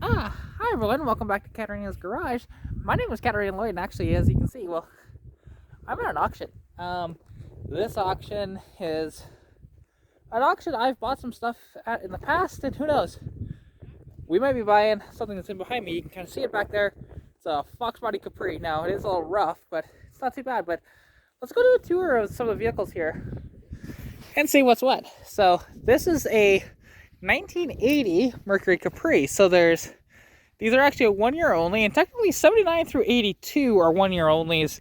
Hi everyone, welcome back to Katarina's Garage. My name is Katarina Lloyd, and actually, as you can see, well, I'm at an auction. This auction is an auction I've bought some stuff at in the past, and who knows, we might be buying something that's in behind me. You can kind of see it back there. It's a foxbody Capri. Now, it is a little rough, but it's not too bad. But let's go do a tour of some of the vehicles here and see what's what. So this is a 1980 Mercury Capri. So these are actually a 1 year only, and technically 79 through 82 are 1 year onlys,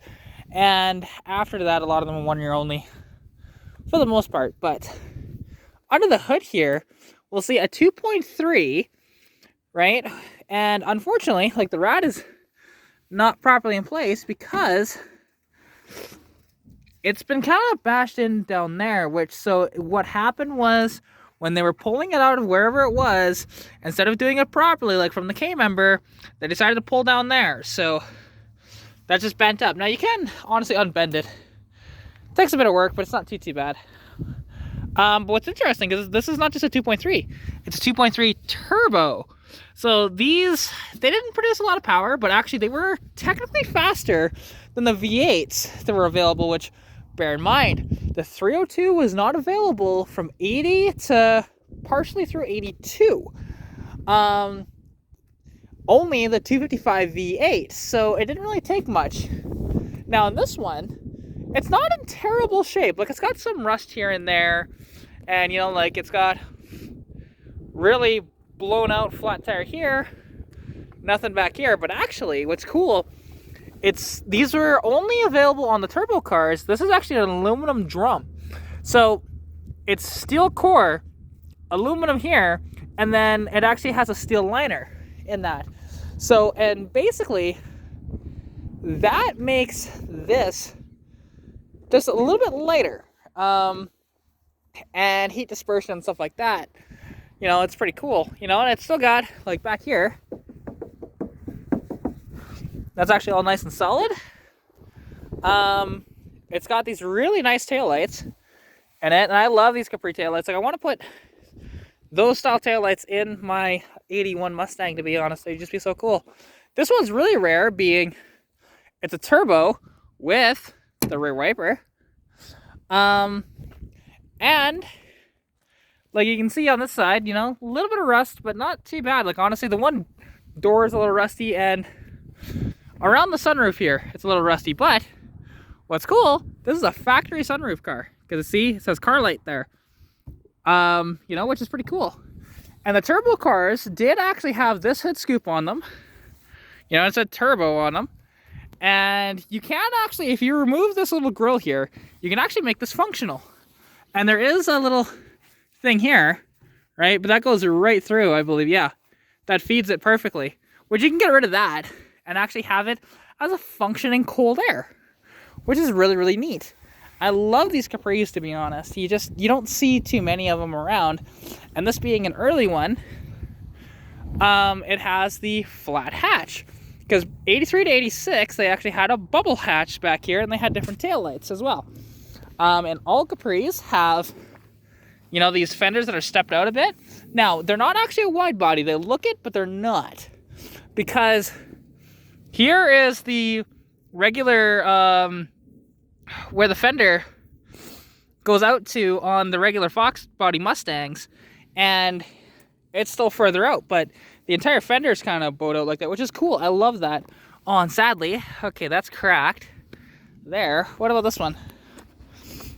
and after that a lot of them are 1 year only for the most part. But under the hood here we'll see a 2.3, right? And unfortunately, like, the rad is not properly in place because it's been kind of bashed in down there, so what happened was, when they were pulling it out of wherever it was, instead of doing it properly, like from the K-member, they decided to pull down there. So that's just bent up. Now, you can honestly unbend it. It takes a bit of work, but it's not too bad. But what's interesting is this is not just a 2.3. It's a 2.3 turbo. So they didn't produce a lot of power, but actually they were technically faster than the V8s that were available, which, bear in mind, the 302 was not available from 80 to partially through 82. Only the 255 V8, so it didn't really take much. Now, in this one, it's not in terrible shape. Like, it's got some rust here and there, and, you know, like, it's got really blown out flat tire here, nothing back here. But actually, what's cool, these were only available on the turbo cars. This is actually an aluminum drum. So it's steel core, aluminum here, and then it actually has a steel liner in that. So, and basically that makes this just a little bit lighter. And heat dispersion and stuff like that. You know, it's pretty cool. You know, and it's still got, like, back here, that's actually all nice and solid. It's got these really nice taillights in it, and I love these Capri taillights. Like, I want to put those style taillights in my 81 Mustang, to be honest. They'd just be so cool. This one's really rare, being it's a turbo with the rear wiper. And like you can see on this side, you know, a little bit of rust, but not too bad. Like, honestly, the one door is a little rusty, and around the sunroof here, it's a little rusty. But what's cool, this is a factory sunroof car, because see, it says car light there. You know, which is pretty cool. And the turbo cars did actually have this hood scoop on them. You know, it said turbo on them. And you can actually, if you remove this little grill here, you can actually make this functional. And there is a little thing here, right? But that goes right through, I believe. Yeah, that feeds it perfectly. Which, you can get rid of that and actually have it as a functioning cold air, which is really, really neat. I love these Capris, to be honest. You don't see too many of them around. And this being an early one, it has the flat hatch. Because 83 to 86, they actually had a bubble hatch back here, and they had different taillights as well. And all Capris have, you know, these fenders that are stepped out a bit. Now, they're not actually a wide body. They look it, but they're not. Because here is the regular, where the fender goes out to on the regular Fox body Mustangs, and it's still further out, but the entire fender is kind of bowed out like that, which is cool. I love that. Oh, and sadly, okay, that's cracked there. What about this one?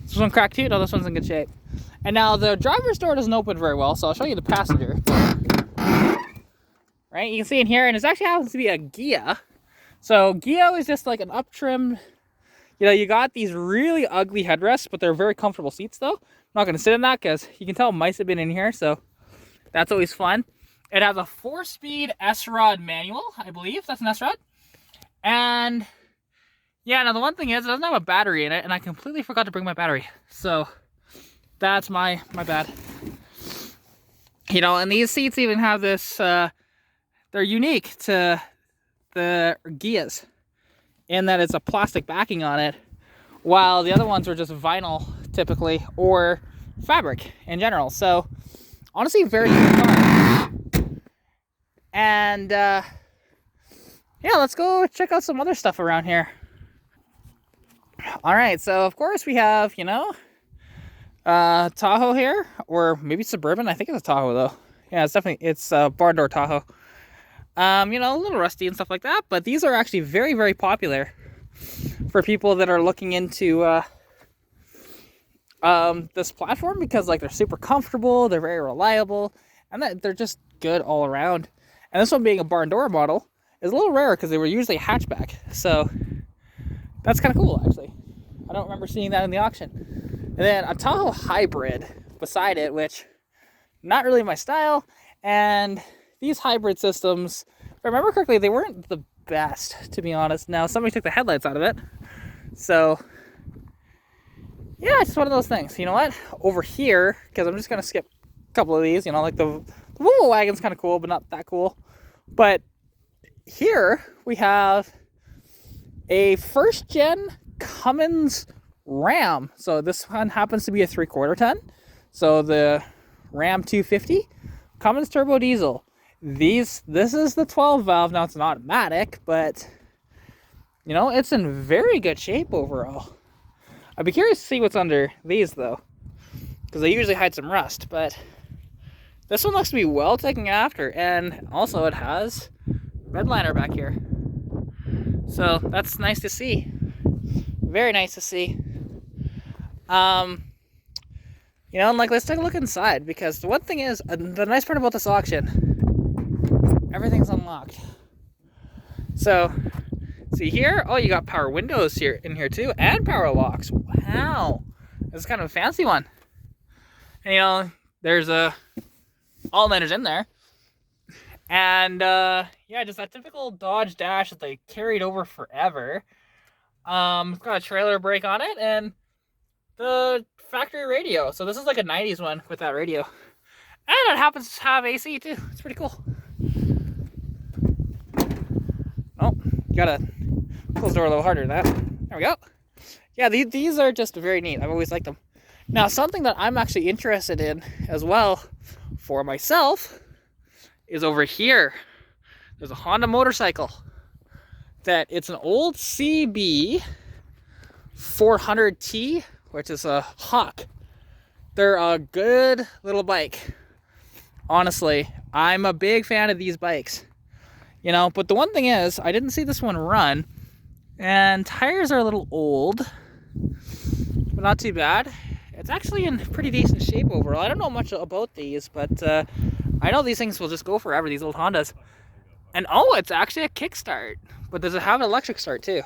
This one cracked too? No, this one's in good shape. And now the driver's door doesn't open very well, so I'll show you the passenger. Right, you can see in here, and it actually happens to be a Ghia. So Ghia is just like an up-trimmed, you know, you got these really ugly headrests, but they're very comfortable seats though. I'm not going to sit in that because you can tell mice have been in here, so that's always fun. It has a 4-speed S-Rod manual, I believe. That's an S-Rod. And yeah, now the one thing is, it doesn't have a battery in it, and I completely forgot to bring my battery. So that's my bad. You know, and these seats even have this, they're unique to the Ghias, in that it's a plastic backing on it, while the other ones are just vinyl typically, or fabric in general. So honestly, very good car. And yeah, let's go check out some other stuff around here. All right, so of course we have, you know, Tahoe here, or maybe Suburban. I think it's a Tahoe though. Yeah, it's barn door Tahoe. You know, a little rusty and stuff like that, but these are actually very, very popular for people that are looking into this platform, because like they're super comfortable, they're very reliable, and they're just good all around. And this one, being a barn door model, is a little rare because they were usually a hatchback. So that's kind of cool, actually. I don't remember seeing that in the auction. And then a Tahoe hybrid beside it, which not really my style. And these hybrid systems, if I remember correctly, they weren't the best, to be honest. Now, somebody took the headlights out of it. So yeah, it's just one of those things. You know what? Over here, because I'm just going to skip a couple of these, you know, like the Volvo wagon's kind of cool, but not that cool. But here we have a first gen Cummins Ram. So this one happens to be a 3/4 ton. So the Ram 250 Cummins turbo diesel. This is the 12 valve. Now it's an automatic, but you know, it's in very good shape overall. I'd be curious to see what's under these though, because they usually hide some rust, but this one looks to be well taken after. And also it has redliner back here, so that's nice to see. Very nice to see. You know, and like, let's take a look inside, because the one thing is, the nice part about this auction, everything's unlocked. So see here, oh, you got power windows here in here too, and power locks. Wow, this is kind of a fancy one. And you know, there's all lighters in there. And yeah, just that typical Dodge dash that they carried over forever. It's got a trailer brake on it and the factory radio. So this is like a 90s one with that radio. And it happens to have AC too. It's pretty cool. Oh, gotta close the door a little harder than that. There we go. Yeah, these are just very neat. I've always liked them. Now, something that I'm actually interested in as well for myself is over here. There's a Honda motorcycle that it's an old CB 400T, which is a Hawk. They're a good little bike. Honestly, I'm a big fan of these bikes. You know, but the one thing is, I didn't see this one run, and tires are a little old, but not too bad. It's actually in pretty decent shape overall. I don't know much about these, but I know these things will just go forever, these old Hondas. And oh, it's actually a kickstart. But does it have an electric start too?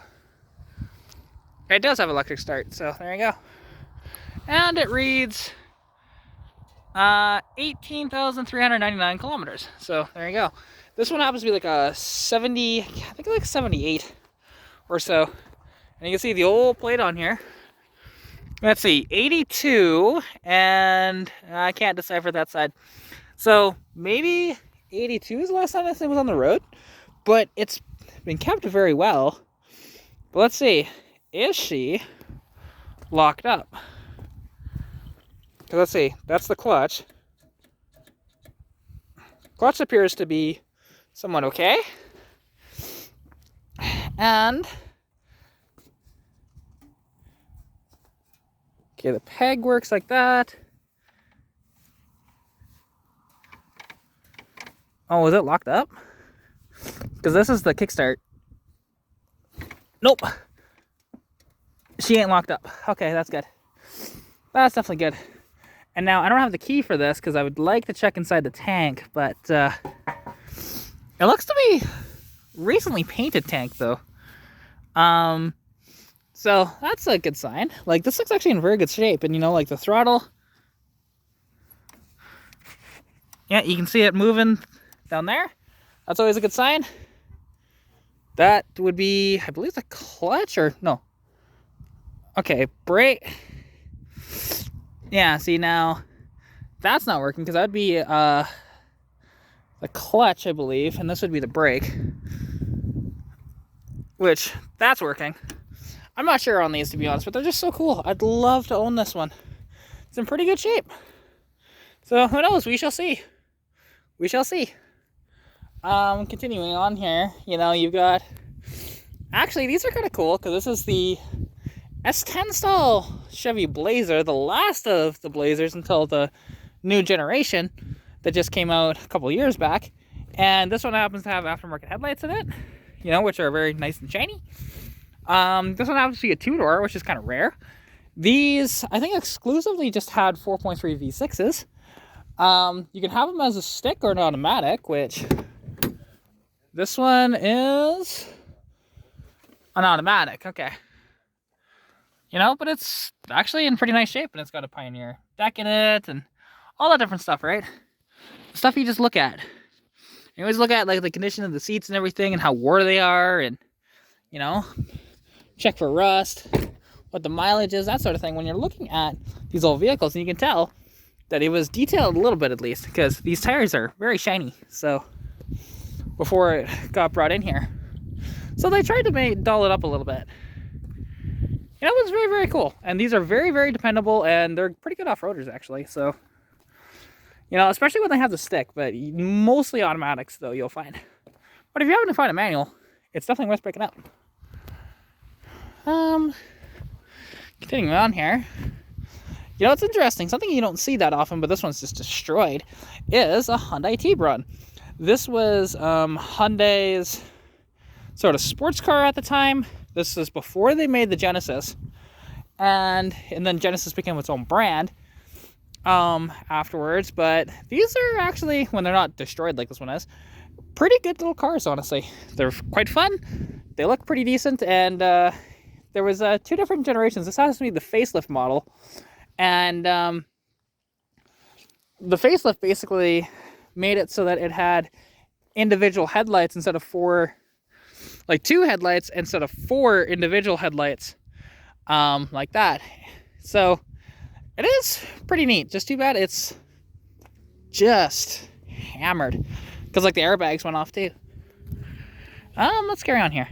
It does have electric start, so there you go. And it reads 18,399 kilometers. So there you go. This one happens to be like a 70, I think like 78 or so. And you can see the old plate on here. Let's see, 82, and I can't decipher that side. So maybe 82 is the last time this thing was on the road, but it's been kept very well. But let's see, is she locked up? Let's see, that's the clutch. Clutch appears to be somewhat okay. And okay, the peg works like that. Oh, is it locked up? Because this is the kickstart. Nope. She ain't locked up. Okay, that's good. That's definitely good. And now I don't have the key for this because I would like to check inside the tank, but it looks to be recently painted tank though. So that's a good sign. Like, this looks actually in very good shape, and you know, like the throttle. Yeah, you can see it moving down there. That's always a good sign. That would be, I believe, the clutch, or no. Okay, brake. Yeah, see now, that's not working because that would be the clutch, I believe, and this would be the brake. Which, that's working. I'm not sure on these, to be honest, but they're just so cool. I'd love to own this one. It's in pretty good shape. So, who knows? We shall see. We shall see. Continuing on here, you know, you've got, actually these are kind of cool because this is the S10 style Chevy Blazer, the last of the Blazers until the new generation that just came out a couple of years back. And this one happens to have aftermarket headlights in it, you know, which are very nice and shiny. This one happens to be a two-door, which is kind of rare. These, I think, exclusively just had 4.3 V6s. You can have them as a stick or an automatic, which this one is an automatic. Okay. You know, but it's actually in pretty nice shape, and it's got a Pioneer deck in it and all that different stuff, right? Stuff you just look at. You always look at like the condition of the seats and everything and how wore they are, and, you know, check for rust, what the mileage is, that sort of thing when you're looking at these old vehicles. And you can tell that it was detailed a little bit, at least, because these tires are very shiny. So before it got brought in here, so they tried to dull it up a little bit. You know, it was very, very cool. And these are very, very dependable, and they're pretty good off-roaders, actually. So, you know, especially when they have the stick, but mostly automatics, though, you'll find. But if you happen to find a manual, it's definitely worth picking up. Continuing on here. You know, it's interesting. Something you don't see that often, but this one's just destroyed, is a Hyundai Tbrun. This was Hyundai's sort of sports car at the time. This is before they made the Genesis, and then Genesis became its own brand afterwards. But these are actually, when they're not destroyed like this one is, pretty good little cars, honestly. They're quite fun. They look pretty decent, and there was two different generations. This has to be the facelift model, and the facelift basically made it so that it had individual headlights instead of two headlights instead of four individual headlights, like that. So it is pretty neat. Just too bad it's just hammered, because like the airbags went off too. Let's carry on here.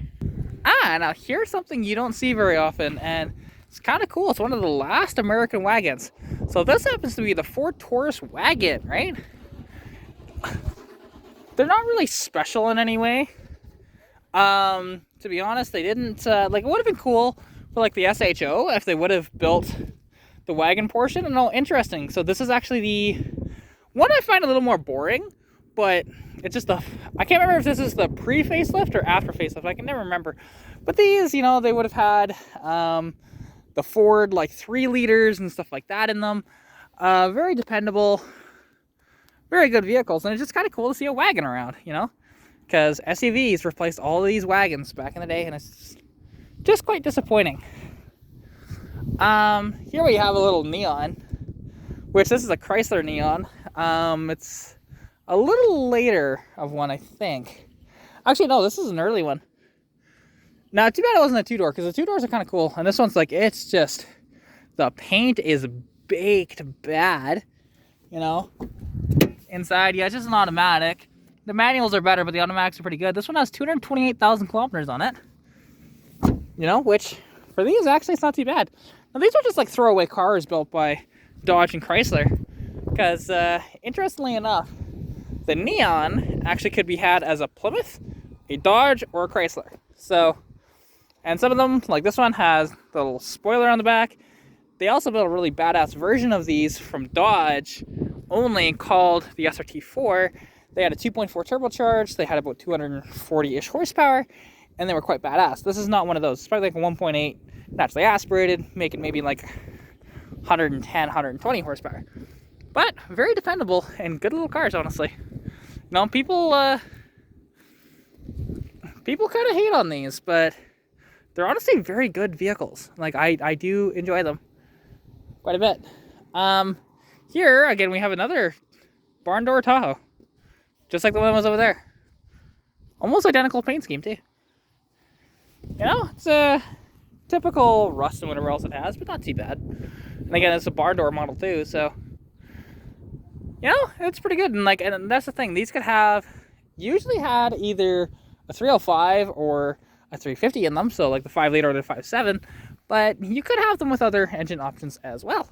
Now here's something you don't see very often, and it's kind of cool. It's one of the last American wagons. So this happens to be the Ford Taurus wagon, right? They're not really special in any way. To be honest, they didn't, like, it would have been cool for like the SHO if they would have built the wagon portion. And all interesting. So this is actually the one I find a little more boring, but it's just I can't remember if this is the pre-facelift or after facelift. I can never remember. But these, you know, they would have had the Ford like 3 liters and stuff like that in them. Very dependable, very good vehicles, and it's just kind of cool to see a wagon around, you know, because SUVs replaced all of these wagons back in the day, and it's just quite disappointing. Here we have a little Neon, which this is a Chrysler Neon. It's a little later of one, I think. Actually, no, this is an early one. Now, too bad it wasn't a two-door, because the two-doors are kind of cool. And this one's like, it's just, the paint is baked bad, you know. Inside, yeah, it's just an automatic. The manuals are better, but the automatics are pretty good. This one has 228,000 kilometers on it. You know, which, for these, actually, it's not too bad. Now, these are just like throwaway cars built by Dodge and Chrysler. Because, interestingly enough, the Neon actually could be had as a Plymouth, a Dodge, or a Chrysler. So, and some of them, like this one, has the little spoiler on the back. They also built a really badass version of these from Dodge, only called the SRT4. They had a 2.4 turbocharged. They had about 240-ish horsepower, and they were quite badass. This is not one of those. It's probably like a 1.8 naturally aspirated, making maybe like 110, 120 horsepower. But very dependable and good little cars, honestly. You know, people kind of hate on these, but they're honestly very good vehicles. Like, I do enjoy them quite a bit. Here, again, we have another barn door Tahoe. Just like the one that was over there. Almost identical paint scheme, too. You know, it's a typical rust and whatever else it has, but not too bad. And again, it's a barn door model, too, so... You know, it's pretty good. And like, and that's the thing. These could have, usually had either a 305 or a 350 in them. So like the 5 liter or the 5.7, but you could have them with other engine options as well.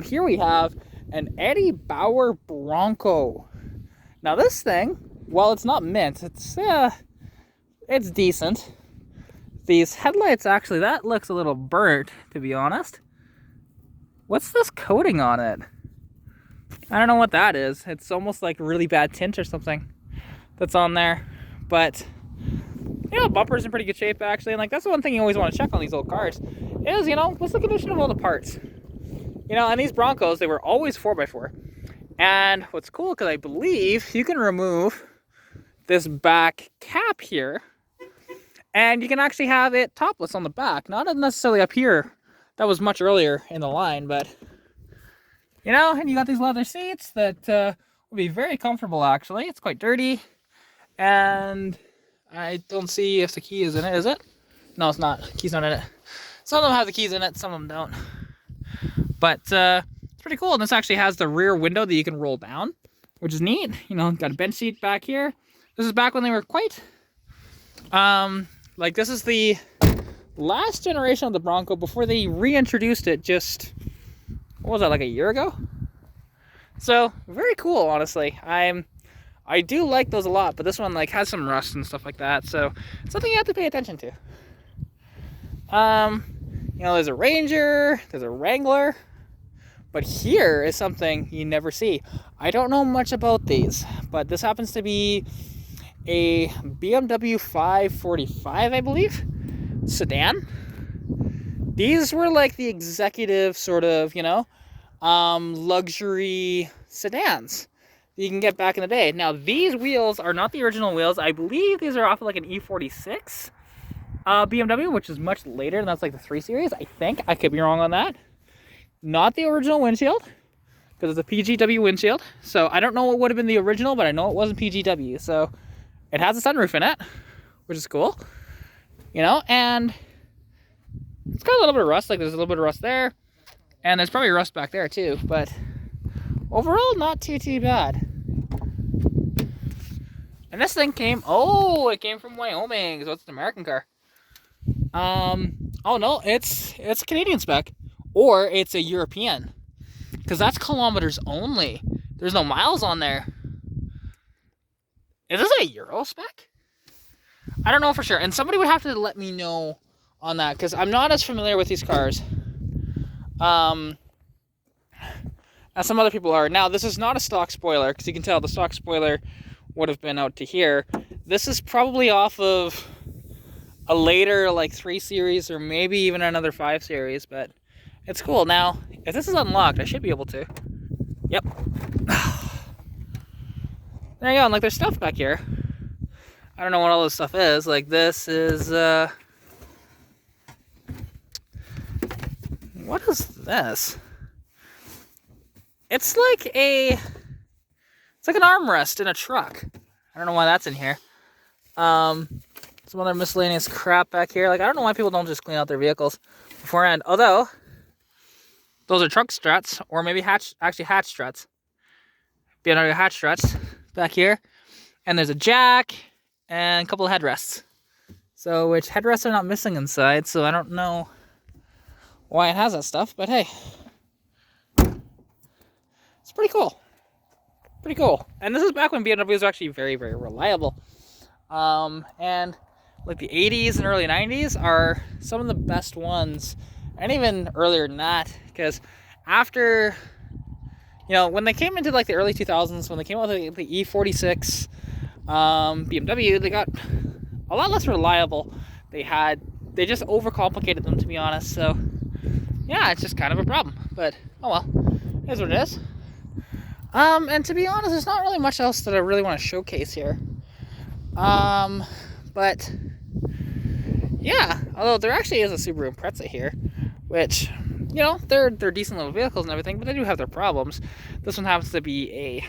Here we have an Eddie Bauer Bronco. Now this thing well, it's not mint. It's decent. These headlights, actually, that looks a little burnt, to be honest. What's this coating on it? I don't know what that is. It's almost like really bad tint or something that's on there. But, you know, the bumper's in pretty good shape, actually. And, like, that's the one thing you always want to check on these old cars is, you know, what's the condition of all the parts? You know, and these Broncos, they were always 4x4. And what's cool, because I believe you can remove this back cap here, and you can actually have it topless on the back. Not necessarily up here. That was much earlier in the line, but, you know, and you got these leather seats that will be very comfortable, actually. It's quite dirty, and I don't see if the key is in it, is it? No, it's not. The key's not in it. Some of them have the keys in it, some of them don't. But it's pretty cool, and this actually has the rear window that you can roll down, which is neat. You know, got a bench seat back here. This is back when they were quite, like, this is the last generation of the Bronco before they reintroduced it just, what was that, like a year ago? So, very cool, honestly. I do like those a lot, but this one, like, has some rust and stuff like that, so something you have to pay attention to. You know, there's a Ranger, there's a Wrangler, but here is something you never see. I don't know much about these, but this happens to be a BMW 545, I believe, sedan. These were like the executive sort of, you know, luxury sedans that you can get back in the day. Now, these wheels are not the original wheels. I believe these are off of like an E46 BMW, which is much later, and that's like the 3 Series, I think. I could be wrong on that. Not the original windshield, because it's a PGW windshield. So I don't know what would have been the original, but I know it wasn't PGW. So it has a sunroof in it, which is cool. You know, and it's got a little bit of rust. Like, there's a little bit of rust there, and there's probably rust back there too. But overall, not too bad. And this thing came, it came from Wyoming, so it's an American car. Oh no, it's a Canadian spec, or it's a European, because that's kilometers only. There's no miles on there. Is this a Euro spec? I don't know for sure, and somebody would have to let me know on that, because I'm not as familiar with these cars as some other people are. Now, this is not a stock spoiler, because you can tell the stock spoiler would have been out to here. This is probably off of a later, like, 3 Series, or maybe even another 5 Series, but it's cool. Now, if this is unlocked, I should be able to. Yep. There you go, and like, there's stuff back here. I don't know what all this stuff is. Like, this is, what is this? It's like an armrest in a truck. I don't know why that's in here. Some other miscellaneous crap back here. Like, I don't know why people don't just clean out their vehicles beforehand. Although, those are trunk struts, or maybe hatch struts. BMW hatch struts back here. And there's a jack and a couple of headrests. So, which headrests are not missing inside, so I don't know why it has that stuff, but hey. It's pretty cool. Pretty cool. And this is back when BMWs were actually very, very reliable. And like the 80s and early 90s are some of the best ones, and even earlier than that, because after, you know, when they came into like the early 2000s, when they came out with the E46 BMW, they got a lot less reliable. They just overcomplicated them, to be honest. So yeah, it's just kind of a problem, but oh well, it is what it is. And to be honest, there's not really much else that I really want to showcase here. But yeah, although there actually is a Subaru Impreza here, which, you know, they're decent little vehicles and everything, but they do have their problems. This one happens to be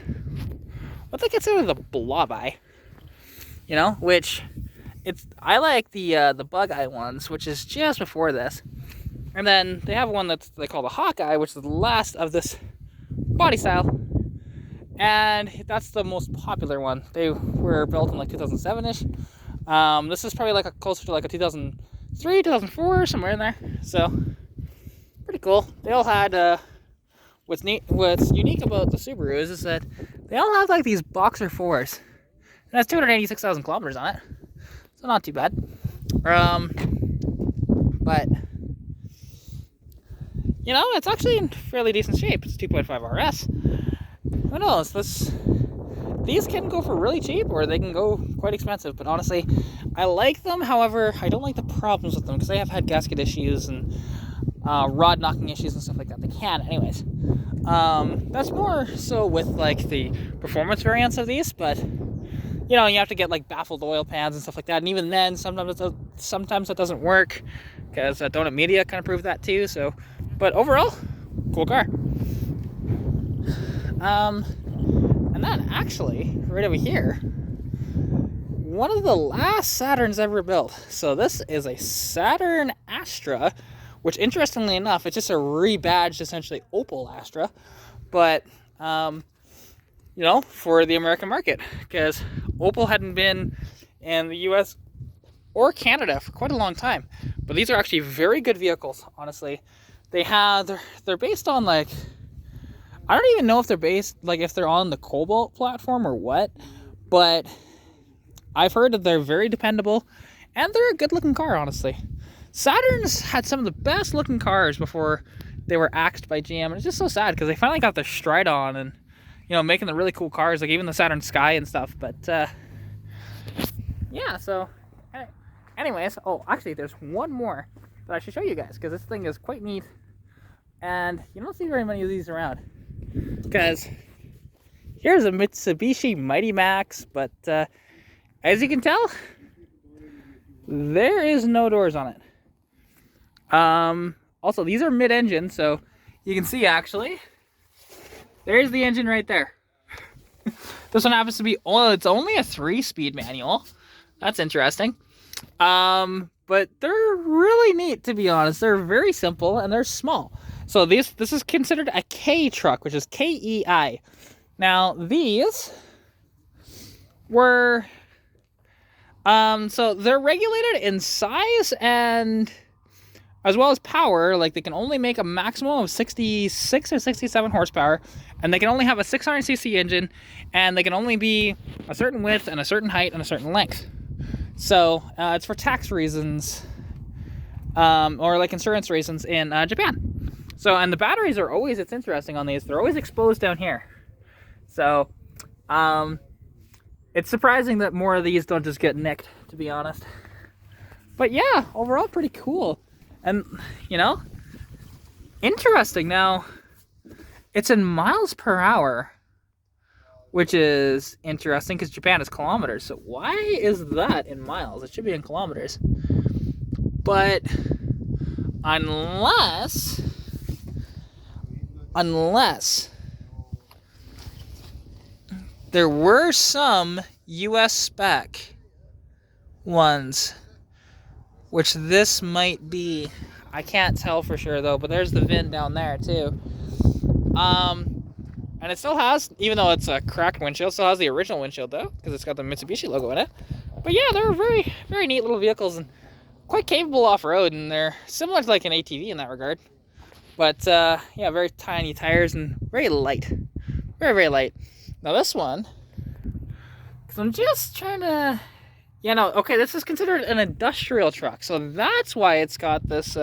what they consider the blob eye, you know, which I like the bug eye ones, which is just before this. And then they have one they call the Hawkeye, which is the last of this body style. And that's the most popular one. They were built in like 2007-ish. This is probably like closer to like a 2003, 2004, somewhere in there. So, pretty cool. They all had, what's unique about the Subarus is that they all have like these boxer 4s. It has 286,000 kilometers on it, so not too bad. But you know, it's actually in fairly decent shape. It's 2.5 RS. Who knows? These can go for really cheap, or they can go quite expensive. But honestly, I like them. However, I don't like the problems with them because they have had gasket issues and rod knocking issues and stuff like that. They can, anyways. That's more so with like the performance variants of these, but you know, you have to get like baffled oil pans and stuff like that. And even then, sometimes that doesn't work because Donut Media kind of proved that too. So, but overall, cool car. And then actually, right over here, one of the last Saturns ever built. So this is a Saturn Astra, which interestingly enough, it's just a rebadged, essentially Opel Astra, but you know, for the American market, because Opel hadn't been in the US or Canada for quite a long time. But these are actually very good vehicles, honestly. They're based on like, I don't even know if they're based, like if they're on the Cobalt platform or what, but I've heard that they're very dependable and they're a good looking car, honestly. Saturns had some of the best looking cars before they were axed by GM, and it's just so sad because they finally got their stride on and, you know, making the really cool cars, like even the Saturn Sky and stuff. But yeah, so anyways, oh, actually there's one more that I should show you guys because this thing is quite neat and you don't see very many of these around. Because here's a Mitsubishi Mighty Max, but as you can tell, there is no doors on it. Also, these are mid-engine, so you can see actually, there's the engine right there. This one happens to be, oh, it's only a 3-speed manual. That's interesting. But they're really neat, to be honest. They're very simple and they're small. So this is considered a K truck, which is KEI. Now these were so they're regulated in size and as well as power. Like they can only make a maximum of 66 or 67 horsepower, and they can only have a 600cc engine, and they can only be a certain width and a certain height and a certain length. So it's for tax reasons or like insurance reasons in Japan. So, and the batteries are always, it's interesting on these, they're always exposed down here. So, it's surprising that more of these don't just get nicked, to be honest. But yeah, overall pretty cool. And, you know, interesting. Now, it's in miles per hour, which is interesting because Japan is kilometers. So why is that in miles? It should be in kilometers. But unless there were some US spec ones, which this might be. I can't tell for sure though, but there's the VIN down there too. And it still has, even though it's a cracked windshield, still has the original windshield though, because it's got the Mitsubishi logo in it. But yeah, they're very, very neat little vehicles and quite capable off-road, and they're similar to like an ATV in that regard. But yeah, very tiny tires and very light. Very, very light. Now this one, because I'm just trying to, yeah, no, okay, this is considered an industrial truck. So that's why it's got this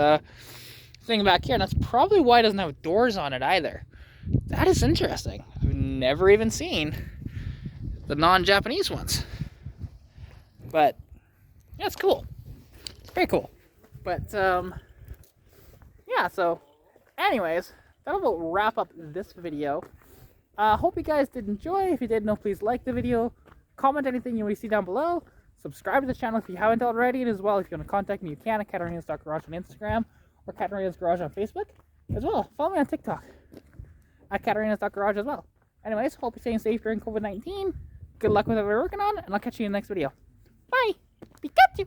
thing back here. And that's probably why it doesn't have doors on it either. That is interesting. I've never even seen the non-Japanese ones. But yeah, it's cool. It's very cool. But yeah, so anyways, that'll about wrap up this video. Hope you guys did enjoy. If you did, please like the video, comment anything you want to see down below, subscribe to the channel if you haven't already, and as well, if you want to contact me, you can at Katarina's.garage on Instagram or Katarina's Garage on Facebook. As well, follow me on TikTok at Katarina's.garage as well. Anyways, hope you're staying safe during COVID-19. Good luck with what we're working on, and I'll catch you in the next video. Bye! Pikachu!